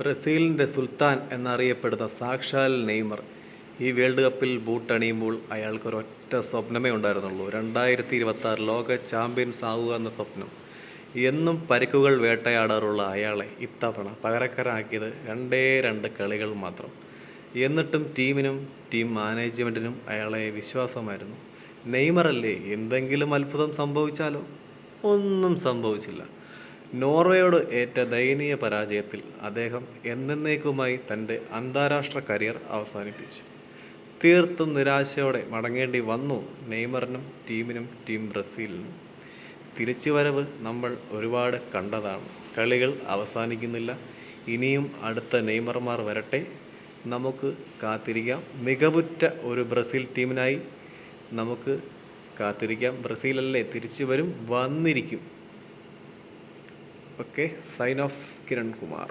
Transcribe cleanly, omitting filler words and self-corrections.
ബ്രസീലിൻ്റെ സുൽത്താൻ എന്നറിയപ്പെടുന്ന സാക്ഷാൽ നെയ്മർ ഈ വേൾഡ് കപ്പിൽ ബൂട്ടണിയുമ്പോൾ അയാൾക്കൊരൊറ്റ സ്വപ്നമേ ഉണ്ടായിരുന്നുള്ളൂ. 2026 ലോക ചാമ്പ്യൻസ് ആവുക എന്ന സ്വപ്നം. എന്നും പരിക്കുകൾ വേട്ടയാടാറുള്ള അയാളെ ഇത്തവണ പകരക്കാരനാക്കിയത് 2 കളികൾ മാത്രം. എന്നിട്ടും ടീമിനും ടീം മാനേജ്മെൻറ്റിനും അയാളെ വിശ്വാസമായിരുന്നു. നെയ്മറല്ലേ, എന്തെങ്കിലും അത്ഭുതം സംഭവിച്ചാലോ? ഒന്നും സംഭവിച്ചില്ല. നോർവേയോട് ഏറ്റ ദയനീയ പരാജയത്തിൽ അദ്ദേഹം എന്നേക്കുമായി തൻ്റെ അന്താരാഷ്ട്ര കരിയർ അവസാനിപ്പിച്ചു. തീർത്തും നിരാശയോടെ മടങ്ങേണ്ടി വന്നു നെയ്മറിനും ടീമിനും ടീം ബ്രസീലിനും. തിരിച്ചുവരവ് നമ്മൾ ഒരുപാട് കണ്ടതാണ്. കളികൾ അവസാനിക്കുന്നില്ല. ഇനിയും അടുത്ത നെയ്മർമാർ വരട്ടെ. നമുക്ക് കാത്തിരിക്കാം. മികവുറ്റ ഒരു ബ്രസീൽ ടീമിനായി നമുക്ക് കാത്തിരിക്കാം. ബ്രസീലല്ലേ, തിരിച്ചു വരും, വന്നിരിക്കും. Okay, sign off Kiran Kumar.